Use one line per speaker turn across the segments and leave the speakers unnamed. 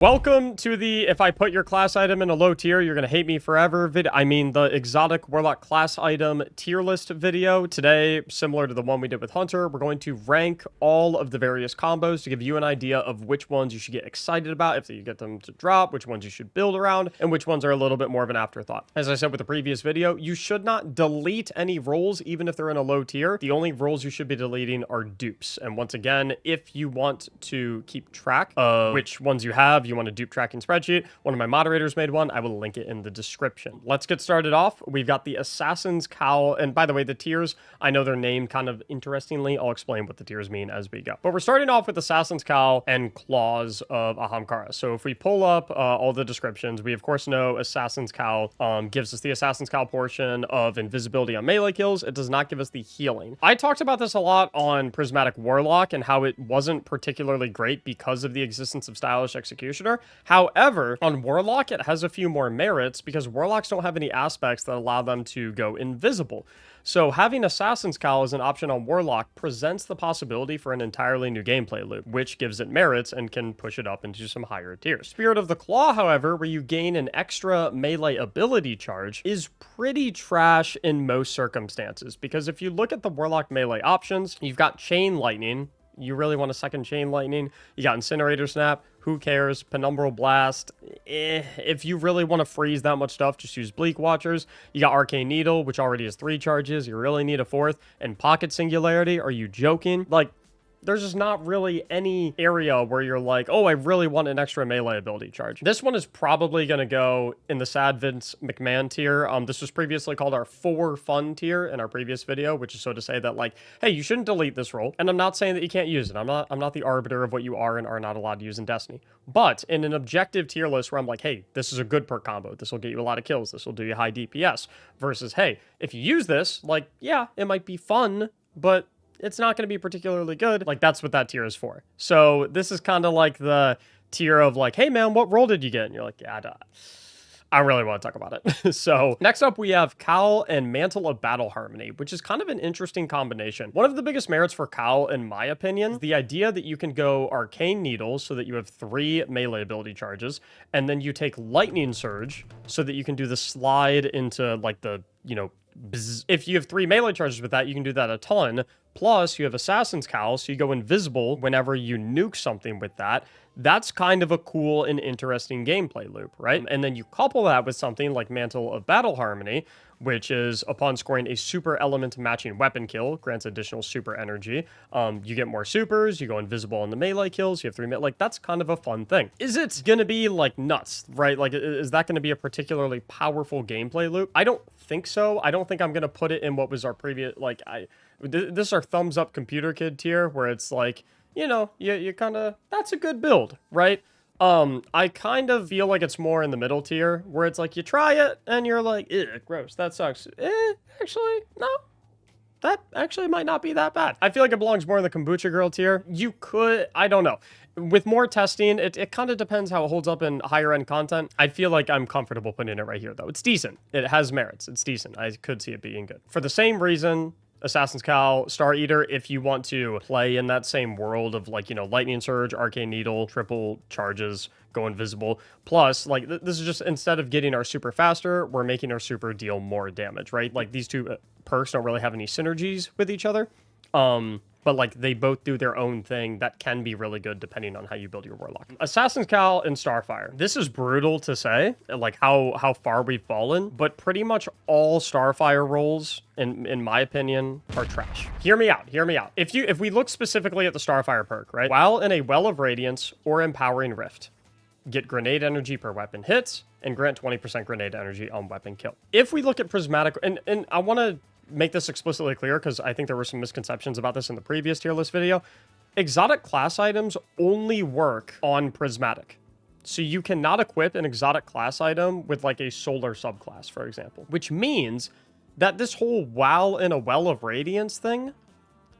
Welcome to the if I put your class item in a low tier, you're going to hate me forever the exotic Warlock class item tier list video. Today, similar to the one we did with Hunter, we're going to rank all of the various combos to give you an idea of which ones you should get excited about if you get them to drop, which ones you should build around, and which ones are a little bit more of an afterthought. As I said with the previous video, you should not delete any roles even if they're in a low tier. The only roles you should be deleting are dupes. And once again, if you want to keep track of which ones you have, you want a dupe tracking spreadsheet, one of my moderators made one. I will link it in the description. Let's get started off. We've got the Assassin's Cowl, and by the way, the tiers, I know they're named kind of interestingly. I'll explain what the tiers mean as we go. But we're starting off with Assassin's Cowl and Claws of Ahamkara. So if we pull up all the descriptions, we of course know Assassin's Cowl gives us the Assassin's Cowl portion of invisibility on melee kills. It does not give us the healing. I talked about this a lot on Prismatic Warlock and how it wasn't particularly great because of the existence of Stylish Executioner. However, on Warlock, it has a few more merits because Warlocks don't have any aspects that allow them to go invisible. So having Assassin's Cowl as an option on Warlock presents the possibility for an entirely new gameplay loop, which gives it merits and can push it up into some higher tiers. Spirit of the Claw, however, where you gain an extra melee ability charge, is pretty trash in most circumstances, because if you look at the Warlock melee options, you've got Chain Lightning. You really want a second Chain Lightning. You got Incinerator Snap. Who cares? Penumbral Blast. If you really want to freeze that much stuff, just use Bleak Watchers. You got Arcane Needle, which already has 3 charges. You really need a 4th. And Pocket Singularity. Are you joking? Like, there's just not really any area where you're like, oh, I really want an extra melee ability charge. This one is probably going to go in the Sad Vince McMahon tier. This was previously called our for fun tier in our previous video, which is so to say that, like, hey, you shouldn't delete this role. And I'm not saying that you can't use it. I'm not the arbiter of what you are and are not allowed to use in Destiny. But in an objective tier list where I'm like, hey, this is a good perk combo. This will get you a lot of kills. This will do you high DPS. Versus, hey, if you use this, like, yeah, it might be fun, but it's not going to be particularly good. Like, that's what that tier is for. So this is kind of like the tier of like, hey man, what role did you get? And you're like, yeah, I don't really want to talk about it. So next up, we have Cowl and Mantle of Battle Harmony, which is kind of an interesting combination. One of the biggest merits for Cowl, in my opinion, is the idea that you can go Arcane Needle so that you have 3 melee ability charges, and then you take Lightning Surge so that you can do the slide into like the, you know, bzz. If you have 3 melee charges with that, you can do that a ton. Plus, you have Assassin's Cowl, so you go invisible whenever you nuke something with that. That's kind of a cool and interesting gameplay loop, right? And then you couple that with something like Mantle of Battle Harmony, which is upon scoring a super element matching weapon kill, grants additional super energy. You get more supers, you go invisible on the melee kills, you have 3 like, that's kind of a fun thing. Is it gonna be like nuts, right? Like, is that gonna be a particularly powerful gameplay loop? I don't think so. I don't think I'm gonna put it in what was our previous, like, this is our thumbs up computer kid tier, where it's like, you know, you kind of, that's a good build, right? I kind of feel like it's more in the middle tier, where it's like you try it and you're like, ew, gross, that sucks. Actually, no. That actually might not be that bad. I feel like it belongs more in the Kombucha Girl tier. You could, I don't know. With more testing, it kind of depends how it holds up in higher end content. I feel like I'm comfortable putting it right here, though. It's decent. It has merits. It's decent. I could see it being good. For the same reason, Assassin's Cowl, Star Eater, if you want to play in that same world of, like, you know, Lightning Surge, Arcane Needle, triple charges, go invisible. Plus, like, this is just, instead of getting our super faster, we're making our super deal more damage, right? Like, these two perks don't really have any synergies with each other. But, like, they both do their own thing that can be really good depending on how you build your Warlock. Assassin's Cowl and Starfire. This is brutal to say, like, how far we've fallen, but pretty much all Starfire roles, in my opinion, are trash. Hear me out, hear me out. If we look specifically at the Starfire perk, right? While in a Well of Radiance or Empowering Rift, get grenade energy per weapon hit, and grant 20% grenade energy on weapon kill. If we look at Prismatic, and I want to make this explicitly clear because I think there were some misconceptions about this in the previous tier list video. Exotic class items only work on Prismatic. So you cannot equip an exotic class item with like a solar subclass, for example, which means that this whole Wow in a Well of Radiance thing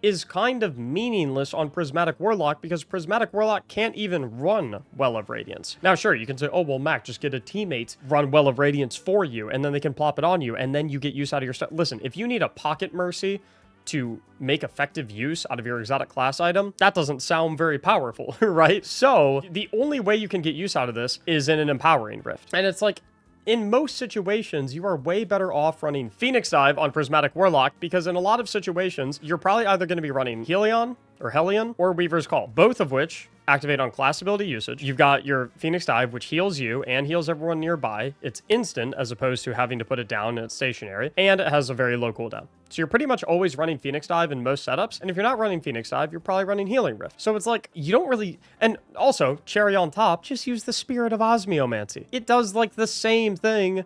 is kind of meaningless on Prismatic Warlock because Prismatic Warlock can't even run Well of Radiance. Now, sure, you can say, oh, well, Mac, just get a teammate run Well of Radiance for you, and then they can plop it on you, and then you get use out of your stuff. Listen, if you need a Pocket Mercy to make effective use out of your exotic class item, that doesn't sound very powerful, right? So the only way you can get use out of this is in an empowering rift. And it's like, in most situations, you are way better off running Phoenix Dive on Prismatic Warlock, because in a lot of situations, you're probably either going to be running Helion or Hellion or Weaver's Call, both of which activate on class ability usage. You've got your Phoenix Dive, which heals you and heals everyone nearby. It's instant as opposed to having to put it down and it's stationary, and it has a very low cooldown. So you're pretty much always running Phoenix Dive in most setups, and if you're not running Phoenix Dive, you're probably running Healing Rift. So it's like, you don't really... And also, cherry on top, just use the Spirit of Osmiomancy. It does like the same thing,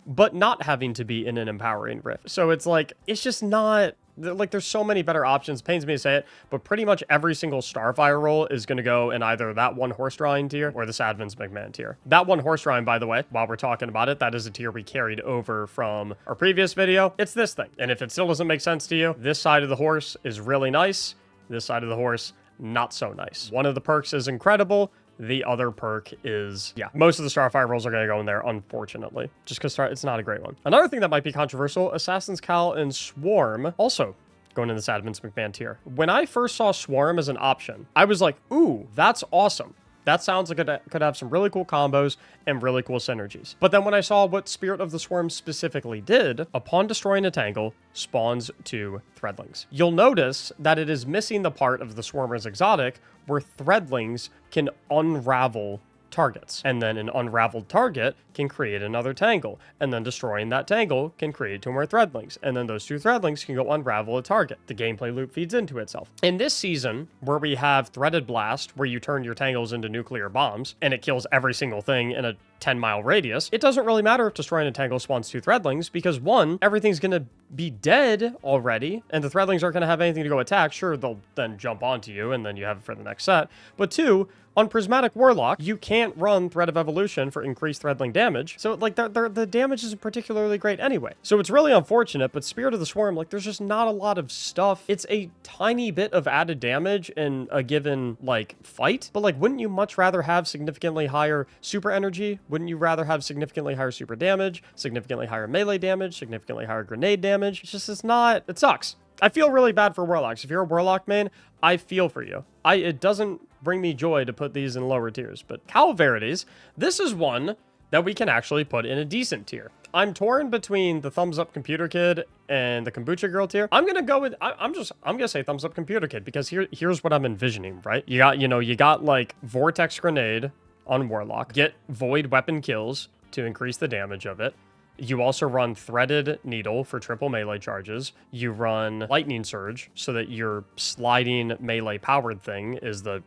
but not having to be in an empowering rift. So it's like, it's just not... Like, there's so many better options. Pains me to say it, but pretty much every single Starfire roll is going to go in either that one horse drawing tier or the Sad Vince McMahon tier. That one horse drawing, by the way, while we're talking about it, that is a tier we carried over from our previous video. It's this thing. And if it still doesn't make sense to you, this side of the horse is really nice. This side of the horse, not so nice. One of the perks is incredible. The other perk is, yeah, most of the Starfire rolls are going to go in there, unfortunately, just because it's not a great one. Another thing that might be controversial, Assassin's Cowl and Swarm, also going in the Sad Vince McMahon tier. When I first saw Swarm as an option, I was like, ooh, that's awesome. That sounds like it could have some really cool combos and really cool synergies. But then when I saw what Spirit of the Swarm specifically did, upon destroying a tangle, spawns 2 Threadlings. You'll notice that it is missing the part of the Swarmer's exotic where Threadlings can unravel targets. And then an unraveled target can create another tangle. And then destroying that tangle can create 2 more Threadlings. And then those 2 Threadlings can go unravel a target. The gameplay loop feeds into itself. In this season, where we have Threaded Blast, where you turn your tangles into nuclear bombs, and it kills every single thing in a 10-mile radius, it doesn't really matter if destroying a tangle spawns 2 Threadlings, because 1, everything's going to be dead already, and the Threadlings aren't going to have anything to go attack. Sure, they'll then jump onto you, and then you have it for the next set. But 2, on Prismatic Warlock, you can't run Thread of Evolution for increased Threadling damage, so like the damage isn't particularly great anyway. So it's really unfortunate, but Spirit of the Swarm, like, there's just not a lot of stuff. It's a tiny bit of added damage in a given, like, fight, but, like, wouldn't you much rather have significantly higher super energy? Wouldn't you rather have significantly higher super damage, significantly higher melee damage, significantly higher grenade damage? It's just, it sucks. I feel really bad for Warlocks. If you're a Warlock main, I feel for you. It doesn't bring me joy to put these in lower tiers, but Cowl Verities, this is one that we can actually put in a decent tier. I'm torn between the Thumbs Up Computer Kid and the Kombucha Girl tier. I'm gonna go with, I'm gonna say Thumbs Up Computer Kid, because here's what I'm envisioning, right? You got like Vortex Grenade on Warlock, get Void Weapon kills to increase the damage of it. You also run Threaded Needle for triple melee charges. You run Lightning Surge so that your sliding melee powered thing is the,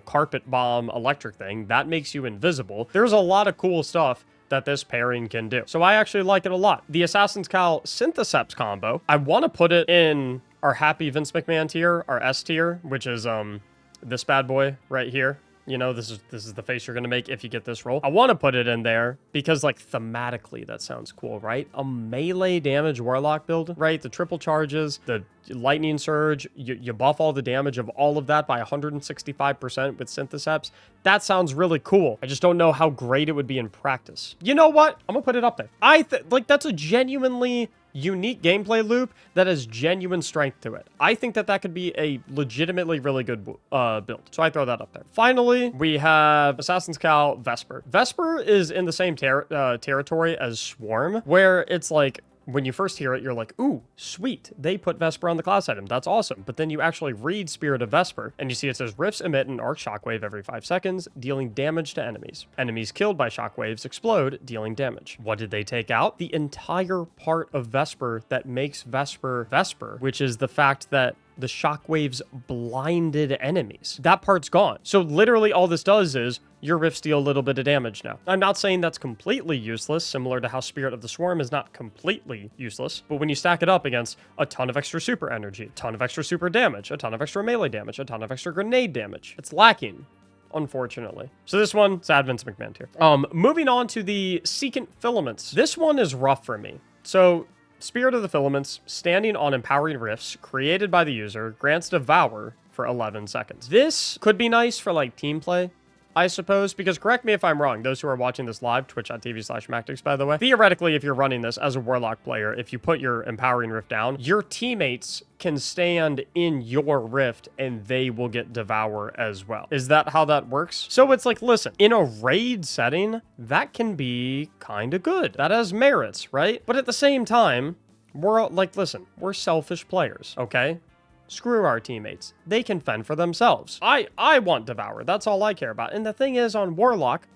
Carpet Bomb electric thing. That makes you invisible. There's a lot of cool stuff that this pairing can do. So I actually like it a lot. The Assassin's Cowl Synthoceps combo, I want to put it in our Happy Vince McMahon tier, our S tier, which is this bad boy right here. This is the face you're going to make if you get this roll. I want to put it in there because, like, thematically, that sounds cool, right? A melee damage Warlock build, right? The triple charges, the lightning surge, you buff all the damage of all of that by 165% with Synthoceps. That sounds really cool. I just don't know how great it would be in practice. You know what? I'm going to put it up there. That's a genuinely unique gameplay loop that has genuine strength to it. I think that could be a legitimately really good build. So I throw that up there. Finally, we have Assassin's Cowl Vesper. Vesper is in the same territory as Swarm, where it's like, when you first hear it, you're like, ooh, sweet. They put Vesper on the class item. That's awesome. But then you actually read Spirit of Vesper, and you see it says, Rifts emit an arc shockwave every 5 seconds, dealing damage to enemies. Enemies killed by shockwaves explode, dealing damage. What did they take out? The entire part of Vesper that makes Vesper Vesper, which is the fact that the shockwaves blinded enemies. That part's gone. So literally all this does is your rifts deal a little bit of damage now. I'm not saying that's completely useless, similar to how Spirit of the Swarm is not completely useless, but when you stack it up against a ton of extra super energy, a ton of extra super damage, a ton of extra melee damage, a ton of extra grenade damage, it's lacking, unfortunately. So this one, Sad Vince McMahon tier. Moving on to the Secant Filaments. This one is rough for me. So Spirit of the Filaments, standing on empowering rifts created by the user, grants Devour for 11 seconds. This could be nice for like team play, I suppose, because correct me if I'm wrong, those who are watching this live, twitch.tv/Mactics, by the way, theoretically, if you're running this as a Warlock player, if you put your Empowering Rift down, your teammates can stand in your rift and they will get Devour as well. Is that how that works? So it's like, listen, in a raid setting, that can be kind of good. That has merits, right? But at the same time, we're like, listen, we're selfish players, okay? Screw our teammates. They can fend for themselves. I want Devour. That's all I care about. And the thing is, on Warlock,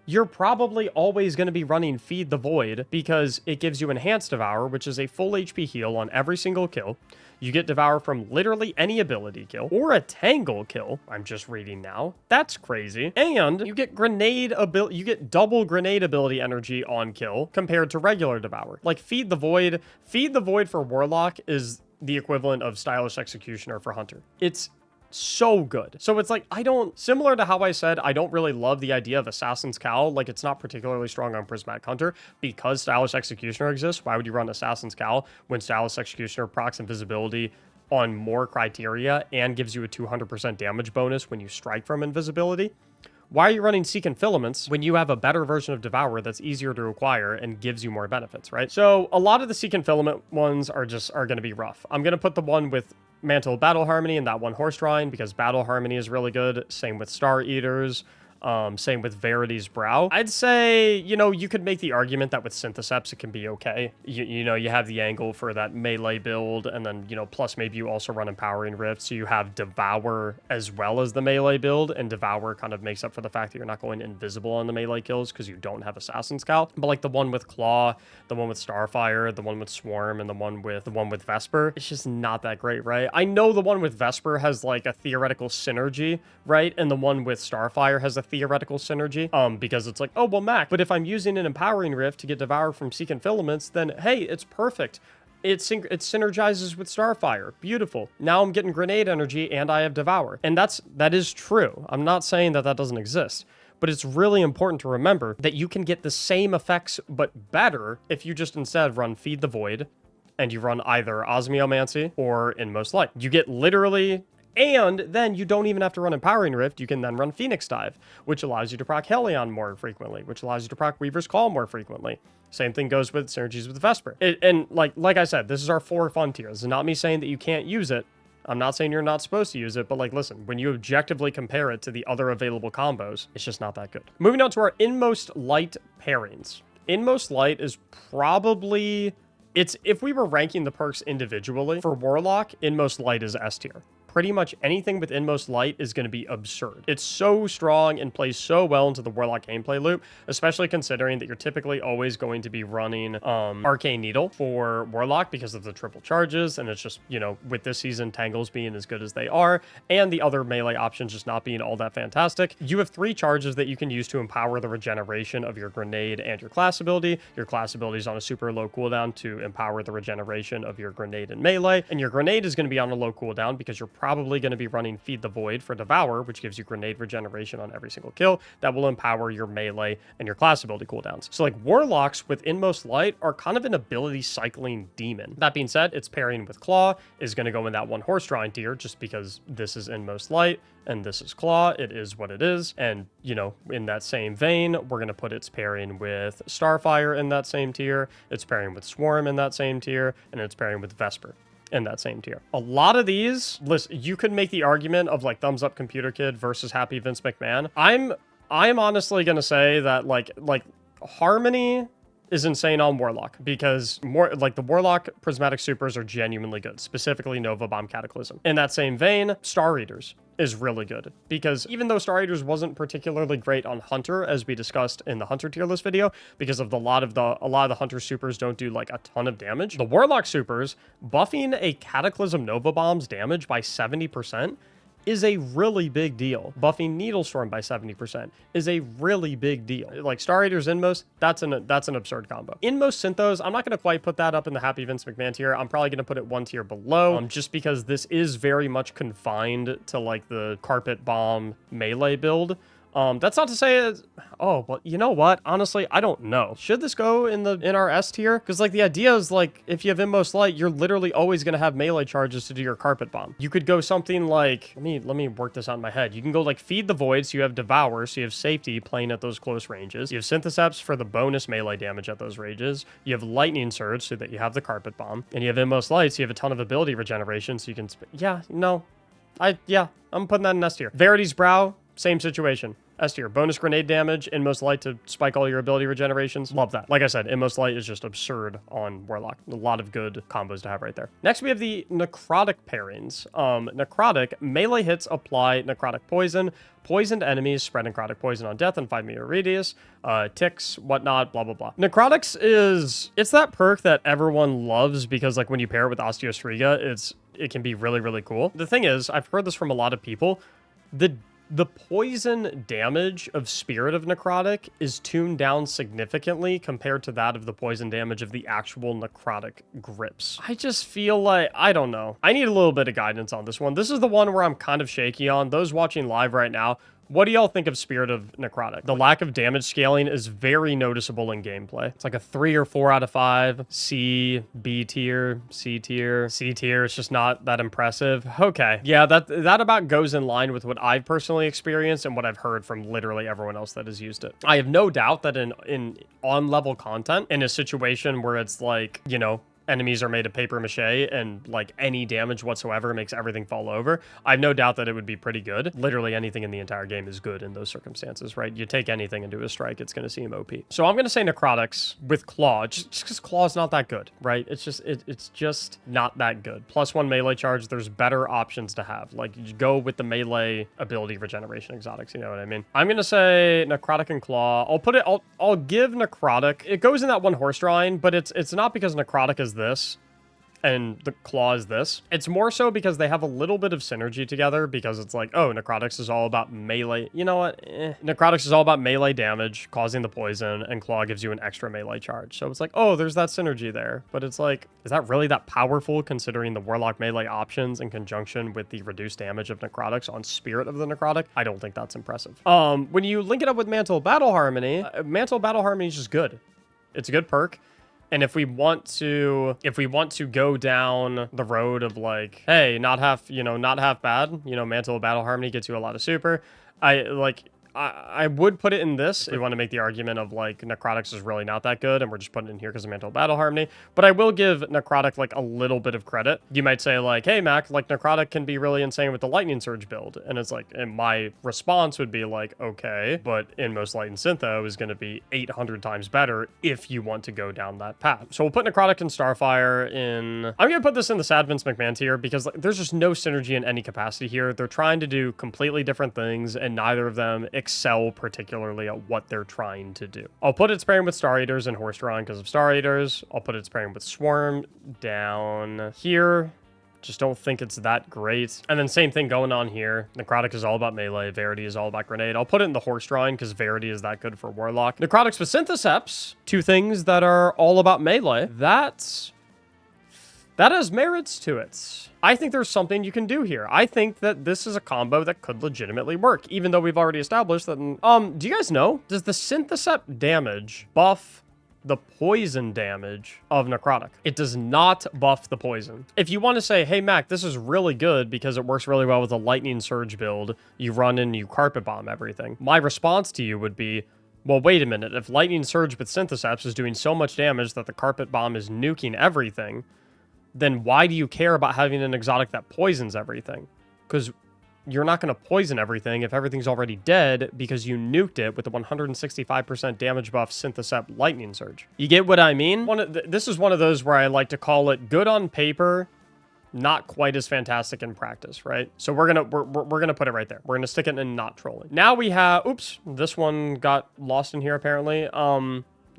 you're probably always going to be running Feed the Void because it gives you Enhanced Devour, which is a full HP heal on every single kill. You get Devour from literally any ability kill or a Tangle kill. I'm just reading now. That's crazy. And you get you get double grenade ability energy on kill compared to regular Devour. Like Feed the Void for Warlock is the equivalent of Stylish Executioner for Hunter. It's so good. So it's like, similar to how I said, I don't really love the idea of Assassin's Cowl. Like, it's not particularly strong on Prismatic Hunter because Stylish Executioner exists. Why would you run Assassin's Cowl when Stylish Executioner procs invisibility on more criteria and gives you a 200% damage bonus when you strike from invisibility? Why are you running Seek and Filaments when you have a better version of Devour that's easier to acquire and gives you more benefits, right? So a lot of the Seek and Filament ones are going to be rough. I'm going to put the one with Mantle of Battle Harmony and that one Horse Drawing because Battle Harmony is really good. Same with Star Eaters. Same with Verity's Brow. I'd say, you could make the argument that with Synthoceps, it can be okay. You have the angle for that melee build, and then, plus maybe you also run Empowering Rift, so you have Devour as well as the melee build, and Devour kind of makes up for the fact that you're not going invisible on the melee kills because you don't have Assassin's Cowl. But like the one with Claw, the one with Starfire, the one with Swarm, and the one with Vesper, it's just not that great, right? I know the one with Vesper has like a theoretical synergy, right? And the one with Starfire has a theoretical synergy, because it's like, oh, well, Mac, but if I'm using an Empowering Rift to get Devour from Seek and Filaments, then, hey, it's perfect. It synergizes with Starfire. Beautiful. Now I'm getting grenade energy and I have Devour. And that is true. I'm not saying that doesn't exist. But it's really important to remember that you can get the same effects, but better if you just instead run Feed the Void and you run either Osmiomancy or Inmost Light. You get literally... And then you don't even have to run Empowering Rift. You can then run Phoenix Dive, which allows you to proc Helion more frequently, which allows you to proc Weaver's Call more frequently. Same thing goes with synergies with Vesper. And like I said, this is our 4 fun tier. This is not me saying that you can't use it. I'm not saying you're not supposed to use it, but like, listen, when you objectively compare it to the other available combos, it's just not that good. Moving on to our Inmost Light pairings. Inmost Light is probably... if we were ranking the perks individually, for Warlock, Inmost Light is S tier. Pretty much anything with Inmost Light is going to be absurd. It's so strong and plays so well into the Warlock gameplay loop, especially considering that you're typically always going to be running Arcane Needle for Warlock because of the triple charges, and it's just, with this season, Tangles being as good as they are, and the other melee options just not being all that fantastic. You have 3 charges that you can use to empower the regeneration of your grenade and your class ability. Your class ability is on a super low cooldown to empower the regeneration of your grenade and melee, and your grenade is going to be on a low cooldown because you're probably going to be running Feed the Void for Devour, which gives you grenade regeneration on every single kill. That will empower your melee and your class ability cooldowns. So like Warlocks with Inmost Light are kind of an ability cycling demon. That being said, its pairing with Claw is going to go in that one Horse Drawing tier just because this is Inmost Light and this is Claw. It is what it is. And, in that same vein, we're going to put its pairing with Starfire in that same tier, its pairing with Swarm in that same tier, and its pairing with Vesper in that same tier. A lot of these, listen, you could make the argument of like Thumbs Up Computer Kid versus Happy Vince McMahon. I'm honestly gonna say that like Harmony is insane on Warlock because the Warlock Prismatic Supers are genuinely good, specifically Nova Bomb Cataclysm. In that same vein, Star Eaters is really good because even though Star Eaters wasn't particularly great on Hunter, as we discussed in the Hunter tier list video, because of a lot of the Hunter supers don't do like a ton of damage, the Warlock supers buffing a Cataclysm Nova Bomb's damage by 70% is a really big deal. Buffing Needlestorm by 70% is a really big deal. Like Star Eaters Inmost, that's an absurd combo. Inmost Synthos, I'm not going to quite put that up in the Happy Vince McMahon tier. I'm probably going to put it 1 tier below, just because this is very much confined to like the Carpet Bomb melee build. That's not to say it's... Oh, well, you know what? Honestly, I don't know. Should this go in our S tier? Because, like, the idea is, like, if you have Inmost Light, you're literally always going to have melee charges to do your Carpet Bomb. You could go something like... Let me work this out in my head. You can go, like, Feed the Void, so you have Devour, so you have Safety playing at those close ranges. You have Synthoceps for the bonus melee damage at those ranges. You have Lightning Surge, so that you have the Carpet Bomb. And you have Inmost Light, so you have a ton of ability regeneration, so you can... Yeah, no. I'm putting that in S tier. Verity's Brow, same situation. S tier. Bonus grenade damage, Inmost Light to spike all your ability regenerations. Love that. Like I said, Inmost Light is just absurd on Warlock. A lot of good combos to have right there. Next, we have the Necrotic pairings. Necrotic, melee hits apply Necrotic Poison. Poisoned enemies spread Necrotic Poison on death in 5-meter radius. Ticks, whatnot, blah, blah, blah. Necrotics it's that perk that everyone loves because, like, when you pair it with Osteostriga, it can be really, really cool. The thing is, I've heard this from a lot of people, the poison damage of Spirit of Necrotic is tuned down significantly compared to that of the poison damage of the actual Necrotic grips. I just feel like, I don't know. I need a little bit of guidance on this one. This is the one where I'm kind of shaky on. Those watching live right now, what do y'all think of Spirit of Necrotic? The lack of damage scaling is very noticeable in gameplay. It's like a 3 or 4 out of 5. C, B tier, C tier, C tier. It's just not that impressive. Okay. Yeah, that about goes in line with what I've personally experienced and what I've heard from literally everyone else that has used it. I have no doubt that in on-level content, in a situation where it's like, you know, enemies are made of paper mache and like any damage whatsoever makes everything fall over, I have no doubt that it would be pretty good. Literally anything in the entire game is good in those circumstances, right? You take anything and do a strike, it's going to seem OP. So I'm going to say Necrotics with Claw, just because Claw is not that good, right? It's just not that good. +1 melee charge, there's better options to have. Like, you go with the melee ability regeneration exotics, you know what I mean? I'm going to say Necrotic and Claw. I'll give Necrotic. It goes in that one horse drawing, but it's not because Necrotic is this and the Claw is this. It's more so because they have a little bit of synergy together, because it's like, oh, Necrotics is all about melee. You know what? Necrotics is all about melee damage, causing the poison, and Claw gives you an extra melee charge. So it's like, oh, there's that synergy there. But it's like, is that really that powerful considering the Warlock melee options in conjunction with the reduced damage of Necrotics on Spirit of the Necrotic? I don't think that's impressive. When you link it up with Mantle Battle Harmony, Mantle Battle Harmony is just good. It's a good perk. And if we want to go down the road of like, hey, not half bad, you know, Mantle of Battle Harmony gets you a lot of super. I would put it in this if we want to make the argument of like Necrotics is really not that good and we're just putting it in here because of Mantle Battle Harmony. But I will give Necrotic like a little bit of credit. You might say like, hey Mac, like Necrotic can be really insane with the Lightning Surge build. And it's like, and my response would be like, okay, but Inmost Light and Syntho is going to be 800 times better if you want to go down that path. So we'll put Necrotic and Starfire in. I'm going to put this in the Sad Vince McMahon tier because like, there's just no synergy in any capacity here. They're trying to do completely different things and neither of them excel particularly at what they're trying to do. I'll put its pairing with Star Eaters and Horse Drawing because of Star Eaters. I'll put its pairing with Swarm down here. Just don't think it's that great. And then same thing going on here. Necrotic is all about melee. Verity is all about grenade. I'll put it in the horse drawing because Verity is that good for Warlock. Necrotics with Synthoceps, two things that are all about melee. That has merits to it. I think there's something you can do here. I think that this is a combo that could legitimately work, even though we've already established that. Do you guys know, does the Synthoceps damage buff the poison damage of Necrotic? It does not buff the poison. If you want to say, hey Mac, this is really good because it works really well with a Lightning Surge build, you run in and you Carpet Bomb everything. My response to you would be, well, wait a minute. If Lightning Surge with Synthoceps is doing so much damage that the Carpet Bomb is nuking everything, then why do you care about having an exotic that poisons everything? Because you're not going to poison everything if everything's already dead because you nuked it with the 165% damage buff Synthoceps Lightning Surge. You get what I mean? This is one of those where I like to call it good on paper, not quite as fantastic in practice, right? So we're gonna put it right there. We're gonna stick it in not trolling. Now we have, oops, this one got lost in here apparently.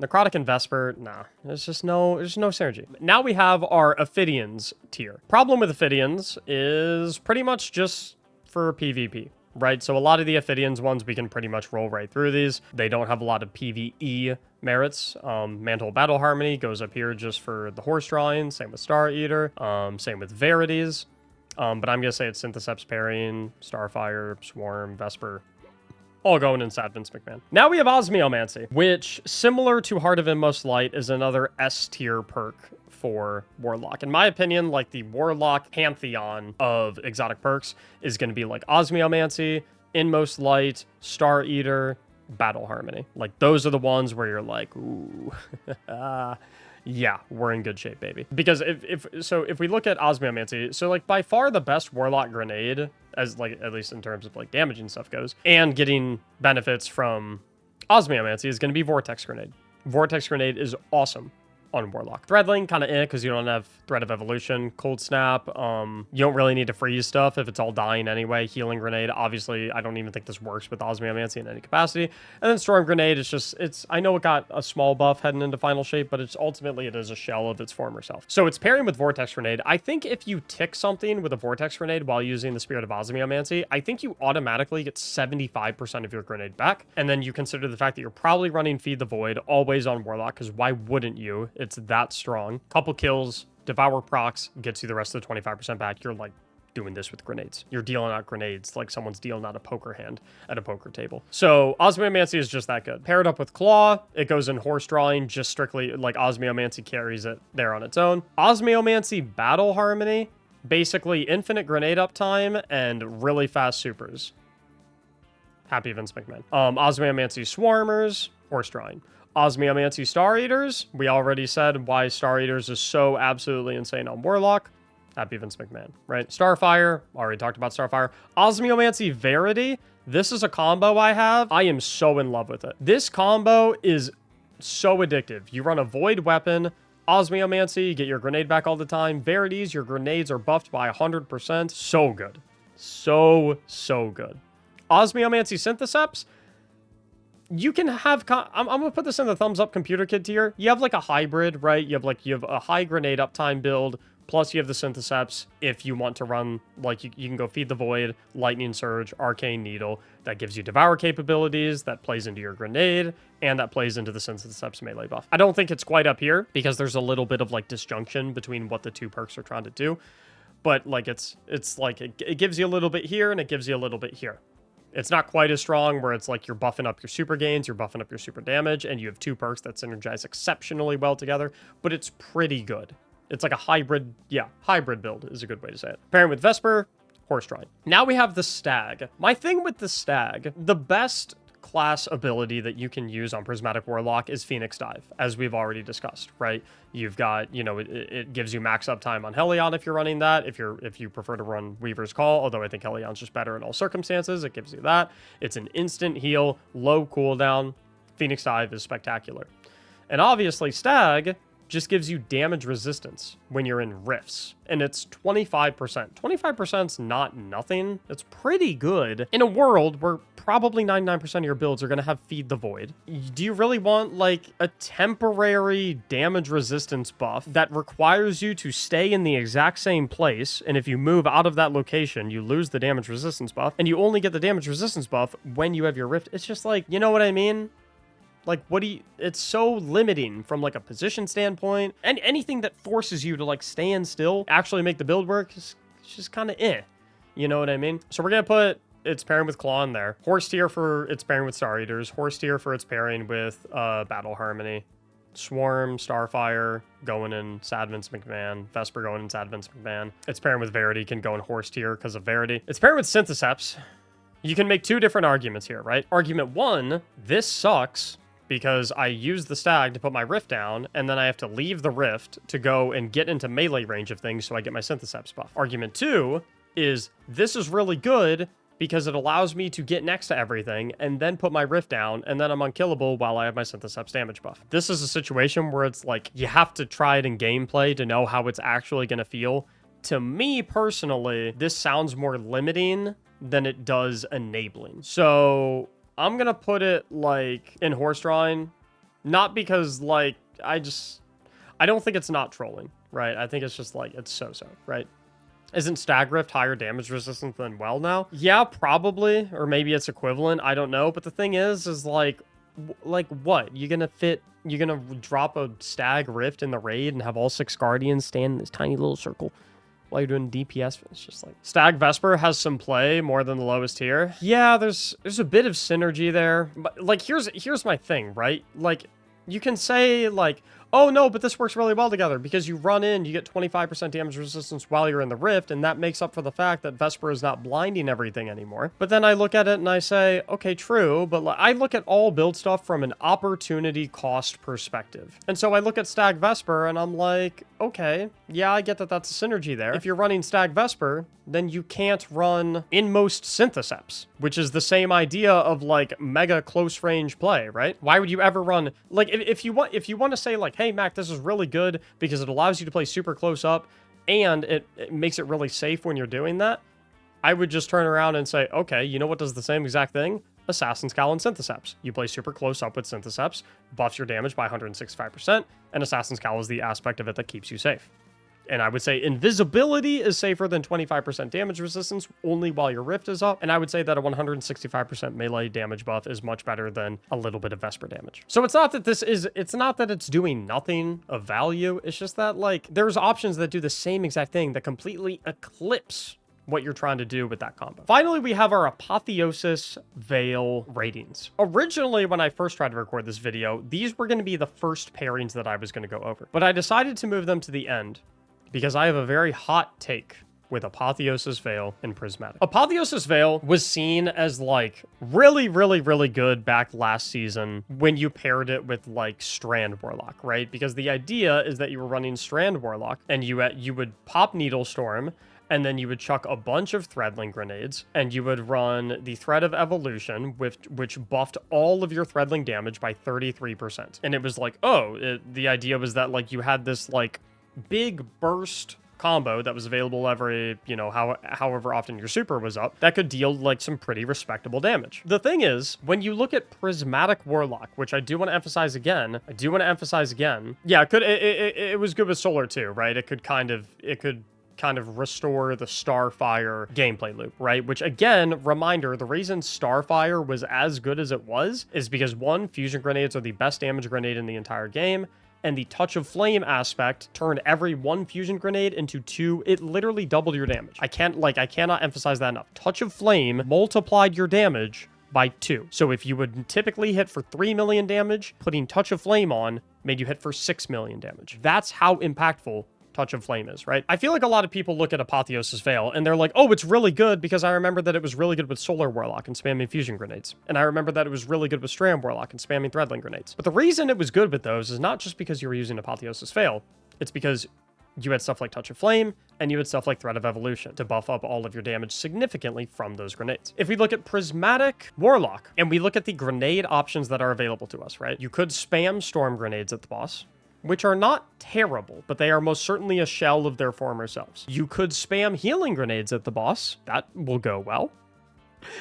Necrotic and Vesper, nah, there's no synergy. Now we have our Ophidians tier. Problem with Ophidians is pretty much just for PvP, right? So a lot of the Ophidians ones, we can pretty much roll right through these. They don't have a lot of PvE merits. Mantle Battle Harmony goes up here just for the horse drawing. Same with Star Eater. Same with Verities. But I'm gonna say it's Synthoceps pairing, Starfire, Swarm, Vesper. all going in Sad Vince McMahon. Now we have Osmiomancy, which, similar to Heart of Inmost Light, is another S tier perk for Warlock. In my opinion, like the Warlock pantheon of exotic perks is going to be like Osmiomancy, Inmost Light, Star Eater, Battle Harmony. Like those are the ones where you're like, ooh, yeah, we're in good shape, baby. Because if we look at Osmiomancy, so like by far the best Warlock grenade, as like at least in terms of like damaging stuff goes, and getting benefits from Osmiomancy is going to be Vortex Grenade. Vortex Grenade is awesome on Warlock. Threadling, kind of because you don't have Threat of Evolution. Cold Snap, you don't really need to freeze stuff if it's all dying anyway. Healing Grenade, obviously, I don't even think this works with Osmiomancy in any capacity. And then Storm Grenade, I know it got a small buff heading into Final Shape, but ultimately it is a shell of its former self. So it's pairing with Vortex Grenade. I think if you tick something with a Vortex Grenade while using the Spirit of Osmiomancy, I think you automatically get 75% of your grenade back. And then you consider the fact that you're probably running Feed the Void always on Warlock, because why wouldn't you? It's that strong. Couple kills, Devour procs, gets you the rest of the 25% back. You're like doing this with grenades. You're dealing out grenades like someone's dealing out a poker hand at a poker table. So Osmiomancy is just that good. Paired up with Claw, it goes in horse drawing, just strictly like Osmiomancy carries it there on its own. Osmiomancy Battle Harmony, basically infinite grenade uptime and really fast supers. Happy Vince McMahon. Osmiomancy Swarmers, horse drawing. Osmiomancy Star Eaters, we already said why Star Eaters is so absolutely insane on Warlock. Happy Vince McMahon, right? Starfire, already talked about Starfire. Osmiomancy Verity, this is a combo I have. I am so in love with it. This combo is so addictive. You run a Void weapon, Osmiomancy, you get your grenade back all the time. Verities, your grenades are buffed by 100%. So good. So good. Osmiomancy Synthoceps, you can have, I'm going to put this in the thumbs up computer kit tier. You have like a hybrid, right? You have a high grenade uptime build, plus you have the Synthoceps. If you want to run, like you can go Feed the Void, Lightning Surge, Arcane Needle. That gives you Devour capabilities, that plays into your grenade, and that plays into the Synthoceps melee buff. I don't think it's quite up here because there's a little bit of like disjunction between what the two perks are trying to do. But like it's like it gives you a little bit here and it gives you a little bit here. It's not quite as strong where it's like you're buffing up your super gains, you're buffing up your super damage, and you have two perks that synergize exceptionally well together, but it's pretty good. It's like a hybrid, hybrid build is a good way to say it. Pairing with Vesper, horse drawing. Now we have the Stag. My thing with the Stag, the best class ability that you can use on Prismatic Warlock is Phoenix Dive, as we've already discussed, right? You've got, it gives you max uptime on Helion if you're running that. If you prefer to run Weaver's Call, although I think Helion's just better in all circumstances, it gives you that. It's an instant heal, low cooldown. Phoenix Dive is spectacular. And obviously Stag just gives you damage resistance when you're in rifts, and it's 25%. 25% is not nothing. It's pretty good in a world where probably 99% of your builds are going to have Feed the Void. Do you really want like a temporary damage resistance buff that requires you to stay in the exact same place, and if you move out of that location, you lose the damage resistance buff, and you only get the damage resistance buff when you have your rift? It's just like, you know what I mean? Like, it's so limiting from like a position standpoint, and anything that forces you to like stand still, actually make the build work, is just kind of you know what I mean? So we're going to put its pairing with Claw in there. Horse tier for its pairing with Star Eaters. Horse tier for its pairing with Battle Harmony. Swarm, Starfire, going in Sad Vince McMahon. Vesper going in Sad Vince McMahon. Its pairing with Verity can go in Horse tier because of Verity. Its pairing with Synthoceps. You can make two different arguments here, right? Argument one, this sucks, because I use the Stag to put my rift down, and then I have to leave the rift to go and get into melee range of things so I get my Synthoceps buff. Argument two is this is really good because it allows me to get next to everything and then put my rift down, and then I'm unkillable while I have my Synthoceps damage buff. This is a situation where it's like you have to try it in gameplay to know how it's actually going to feel. To me personally, this sounds more limiting than it does enabling. So I'm going to put it like in horse drawing, not because like, I don't think it's not trolling, right? I think it's just like, it's so, right? Isn't Stag Rift higher damage resistance than Well now? Yeah, probably, or maybe it's equivalent. I don't know. But the thing is like what? You're going to drop a Stag Rift in the raid and have all 6 Guardians stand in this tiny little circle? while you're doing DPS. It's just like Stag Vesper has some play more than the lowest tier. Yeah, there's a bit of synergy there, but like here's my thing, right? Like you can say like, oh no, but this works really well together because you run in, you get 25% damage resistance while you're in the rift, and that makes up for the fact that Vesper is not blinding everything anymore. But then I look at it and I say, okay, true, but I look at all build stuff from an opportunity cost perspective. And so I look at Stag Vesper and I'm like, okay, yeah, I get that that's a synergy there. If you're running Stag Vesper, then you can't run Inmost Synthoceps, which is the same idea of like mega close range play, right? Why would you ever run, like if you want to say like, hey Mac, this is really good because it allows you to play super close up and it makes it really safe when you're doing that, I would just turn around and say, okay, you know what does the same exact thing? Assassin's Cowl and Synthoceps. You play super close up with Synthoceps, buffs your damage by 165%, and Assassin's Cowl is the aspect of it that keeps you safe. And I would say invisibility is safer than 25% damage resistance only while your rift is up. And I would say that a 165% melee damage buff is much better than a little bit of Vesper damage. So it's not that it's not that it's doing nothing of value. It's just that like there's options that do the same exact thing that completely eclipse what you're trying to do with that combo. Finally, we have our Apotheosis Veil ratings. Originally, when I first tried to record this video, these were going to be the first pairings that I was going to go over. But I decided to move them to the end because I have a very hot take with Apotheosis Veil and Prismatic. Apotheosis Veil was seen as like really, really, really good back last season when you paired it with like Strand Warlock, right? Because the idea is that you were running Strand Warlock and you would pop Needle Storm, and then you would chuck a bunch of Threadling Grenades, and you would run the Thread of Evolution, which buffed all of your Threadling damage by 33%. And it was like, the idea was that like you had this like big burst combo that was available every, however often your super was up, that could deal like some pretty respectable damage. The thing is, when you look at Prismatic Warlock, which I do want to emphasize again, yeah, it was good with Solar too, right? It could kind of restore the Starfire gameplay loop, right? Which again, reminder, the reason Starfire was as good as it was is because one, fusion grenades are the best damage grenade in the entire game, and the Touch of Flame aspect turned every one fusion grenade into two. It literally doubled your damage. I cannot emphasize that enough. Touch of Flame multiplied your damage by 2. So if you would typically hit for 3 million damage, putting Touch of Flame on made you hit for 6 million damage. That's how impactful Touch of Flame is, right? I feel like a lot of people look at Apotheosis Veil and they're like, oh, it's really good because I remember that it was really good with Solar Warlock and spamming fusion grenades. And I remember that it was really good with Strand Warlock and spamming Threadling Grenades. But the reason it was good with those is not just because you were using Apotheosis Veil. It's because you had stuff like Touch of Flame and you had stuff like Thread of Evolution to buff up all of your damage significantly from those grenades. If we look at Prismatic Warlock and we look at the grenade options that are available to us, right? You could spam Storm Grenades at the boss, which are not terrible, but they are most certainly a shell of their former selves. You could spam Healing Grenades at the boss. That will go well.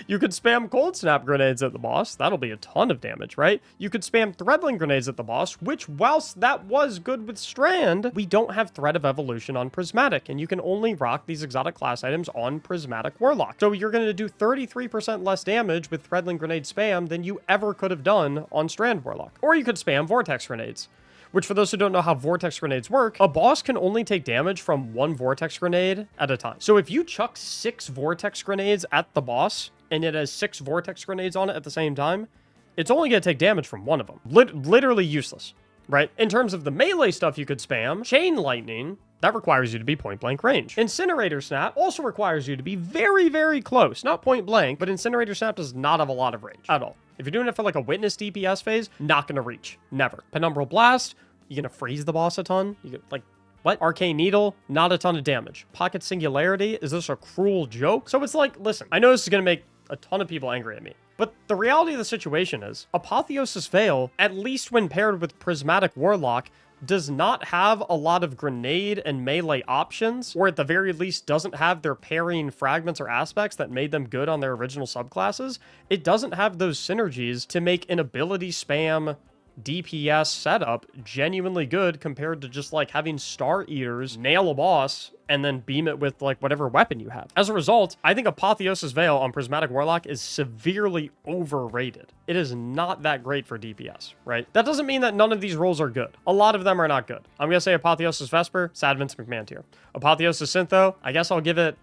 You could spam Cold Snap Grenades at the boss. That'll be a ton of damage, right? You could spam Threadling Grenades at the boss, which, whilst that was good with Strand, we don't have Thread of Evolution on Prismatic, and you can only rock these exotic class items on Prismatic Warlock. So you're going to do 33% less damage with Threadling Grenade spam than you ever could have done on Strand Warlock. Or you could spam Vortex Grenades, which for those who don't know how Vortex Grenades work, a boss can only take damage from one Vortex Grenade at a time. So if you chuck 6 Vortex Grenades at the boss, and it has 6 Vortex Grenades on it at the same time, it's only going to take damage from one of them. Literally useless, right? In terms of the melee stuff you could spam, Chain Lightning, that requires you to be point blank range. Incinerator Snap also requires you to be very, very close. Not point blank, but Incinerator Snap does not have a lot of range at all. If you're doing it for like a Witness DPS phase, not going to reach. Never. Penumbral Blast, you're going to freeze the boss a ton. You get like, what? Arcane Needle, not a ton of damage. Pocket Singularity, is this a cruel joke? So it's like, listen, I know this is going to make a ton of people angry at me, but the reality of the situation is Apotheosis Veil, at least when paired with Prismatic Warlock, does not have a lot of grenade and melee options, or at the very least doesn't have their pairing fragments or aspects that made them good on their original subclasses. It doesn't have those synergies to make an ability spam DPS setup genuinely good compared to just like having Star Eaters nail a boss and then beam it with like whatever weapon you have. As a result, I think Apotheosis Veil on Prismatic Warlock is severely overrated. It is not that great for DPS, right? That doesn't mean that none of these roles are good. A lot of them are not good. I'm gonna say Apotheosis Vesper, sad Vince McMahon tier. Apotheosis Syntho, I guess I'll give it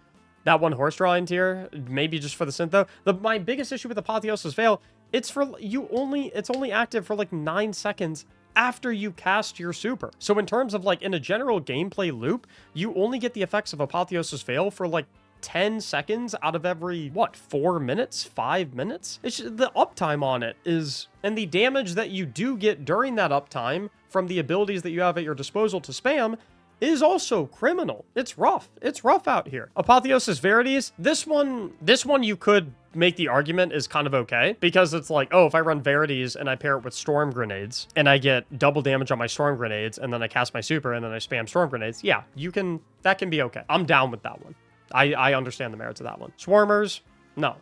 that one horse drawing tier, maybe just for the Syntho. My biggest issue with Apotheosis Veil, it's only active for like 9 seconds after you cast your super. So in terms of like in a general gameplay loop, you only get the effects of Apotheosis Veil for like 10 seconds out of every, what, 4 minutes, 5 minutes? It's just, the uptime on it is, and the damage that you do get during that uptime from the abilities that you have at your disposal to spam is also criminal. It's rough. It's rough out here. Apotheosis Verities, this one you could make the argument is kind of okay, because it's like, oh, if I run Verities and I pair it with Storm Grenades and I get double damage on my Storm Grenades and then I cast my super and then I spam Storm Grenades, yeah, that can be okay. I'm down with that one. I understand the merits of that one. Swarmers, no.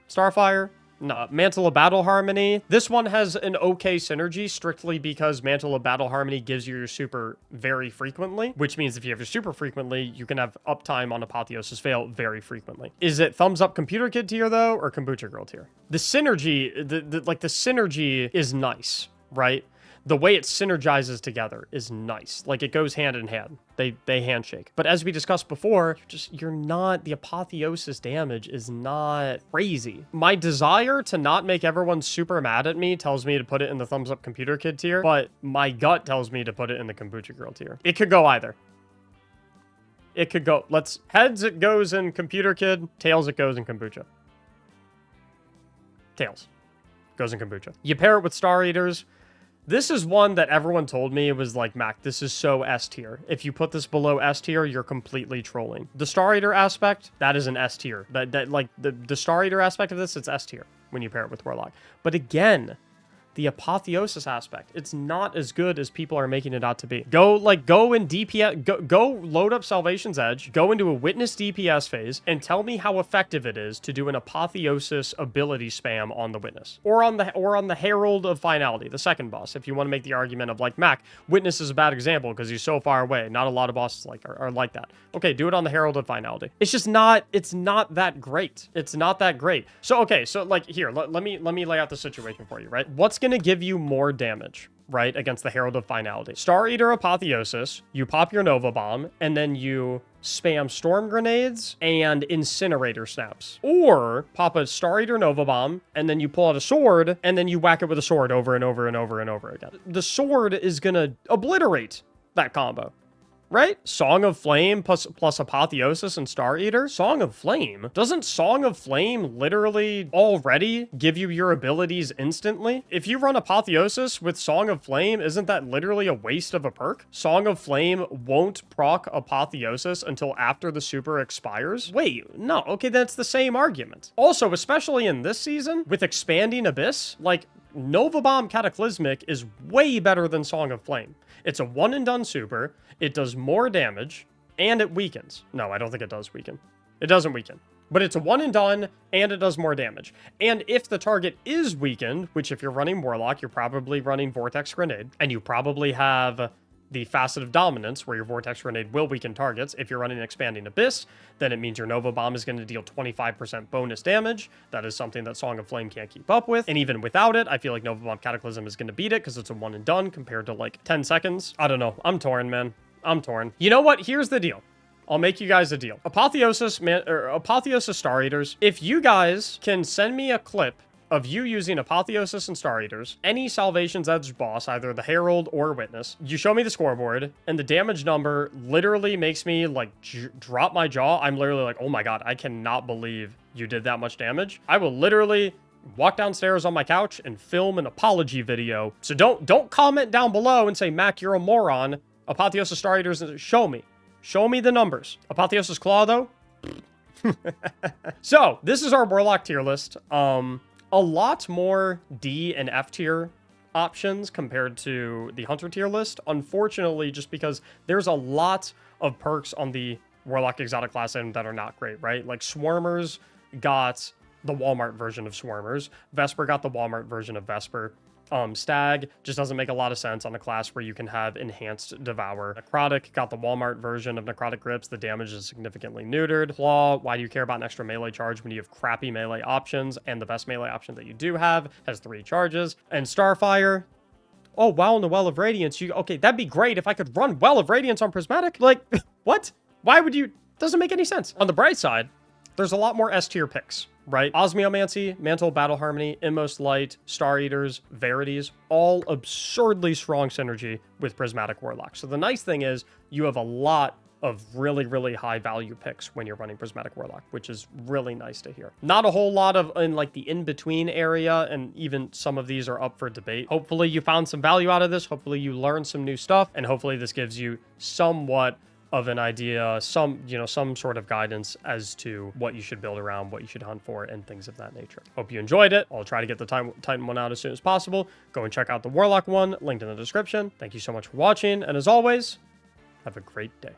Starfire, no. Mantle of Battle Harmony. This one has an okay synergy strictly because Mantle of Battle Harmony gives you your super very frequently, which means if you have your super frequently, you can have uptime on Apotheosis Veil very frequently. Is it thumbs up Computer Kid tier though, or Kombucha Girl tier? The synergy, the synergy is nice, right? The way it synergizes together is nice. Like, it goes hand in hand. They handshake. But as we discussed before, the apotheosis damage is not crazy. My desire to not make everyone super mad at me tells me to put it in the thumbs up Computer Kid tier, but my gut tells me to put it in the Kombucha Girl tier. It could go either. It could go, heads it goes in Computer Kid, tails it goes in Kombucha. Tails. Goes in Kombucha. You pair it with Star Eaters. This is one that everyone told me was like, Mac, this is so S tier. If you put this below S tier, you're completely trolling. The Star Eater aspect, that is an S tier. Like the Star Eater aspect of this, it's S tier when you pair it with Warlock. But again, the apotheosis aspect, it's not as good as people are making it out to be. Go in DPS, go load up Salvation's Edge, go into a Witness DPS phase, and tell me how effective it is to do an apotheosis ability spam on the Witness. Or on the Herald of Finality, the second boss, if you want to make the argument of like, Mac, Witness is a bad example because he's so far away. Not a lot of bosses are like that. Okay, do it on the Herald of Finality. It's just not, it's not that great. It's not that great. So, okay, so like here, let me lay out the situation for you, right? What's going to give you more damage, right, against the Herald of Finality? Star Eater Apotheosis, you pop your Nova Bomb, and then you spam Storm Grenades and Incinerator Snaps. Or pop a Star Eater Nova Bomb, and then you pull out a sword, and then you whack it with a sword over and over and over and over again. The sword is gonna obliterate that combo. Right? Song of Flame plus Apotheosis and Star Eater? Song of Flame? Doesn't Song of Flame literally already give you your abilities instantly? If you run Apotheosis with Song of Flame, isn't that literally a waste of a perk? Song of Flame won't proc Apotheosis until after the super expires? Wait, no, okay, that's the same argument. Also, especially in this season, with Expanding Abyss, like, Nova Bomb Cataclysmic is way better than Song of Flame. It's a one and done super, it does more damage, and it weakens. No, I don't think it does weaken. It doesn't weaken. But it's a one and done, and it does more damage. And if the target is weakened, which if you're running Warlock, you're probably running Vortex Grenade, and you probably have the Facet of Dominance, where your Vortex Grenade will weaken targets. If you're running Expanding Abyss, then it means your Nova Bomb is going to deal 25% bonus damage. That is something that Song of Flame can't keep up with. And even without it, I feel like Nova Bomb Cataclysm is going to beat it because it's a one and done compared to like 10 seconds. I don't know. I'm torn, man. I'm torn. You know what? Here's the deal. I'll make you guys a deal. Apotheosis Star Eaters, if you guys can send me a clip of you using Apotheosis and Star Eaters, any Salvation's Edge boss, either the Herald or Witness, you show me the scoreboard, and the damage number literally makes me, like, drop my jaw. I'm literally like, oh my god, I cannot believe you did that much damage. I will literally walk downstairs on my couch and film an apology video. So don't comment down below and say, Mac, you're a moron. Apotheosis Star Eaters, show me. Show me the numbers. Apotheosis Claw, though? So, this is our Warlock tier list. A lot more D and F tier options compared to the Hunter tier list. Unfortunately, just because there's a lot of perks on the Warlock exotic class item that are not great, right? Like Swarmers got the Walmart version of Swarmers. Vesper got the Walmart version of Vesper. Stag just doesn't make a lot of sense on a class where you can have enhanced Devour. Necrotic got the Walmart version of Necrotic Grips. The damage is significantly neutered. Claw, why do you care about an extra melee charge when you have crappy melee options? And the best melee option that you do have has 3 charges. And Starfire, oh, wow, in the Well of Radiance. Okay, that'd be great if I could run Well of Radiance on Prismatic. Like, what? Why would you? Doesn't make any sense. On the bright side, there's a lot more S tier picks, right? Osmiomancy, Mantle Battle Harmony, Inmost Light, Star Eaters, Verities, all absurdly strong synergy with Prismatic Warlock. So the nice thing is you have a lot of really, really high value picks when you're running Prismatic Warlock, which is really nice to hear. Not a whole lot of in like the in-between area, and even some of these are up for debate. Hopefully you found some value out of this. Hopefully you learned some new stuff, and hopefully this gives you somewhat of an idea, some sort of guidance as to what you should build around, what you should hunt for, and things of that nature. Hope you enjoyed it. I'll try to get the Titan one out as soon as possible. Go and check out the Warlock one, linked in the description. Thank you so much for watching, and as always, have a great day.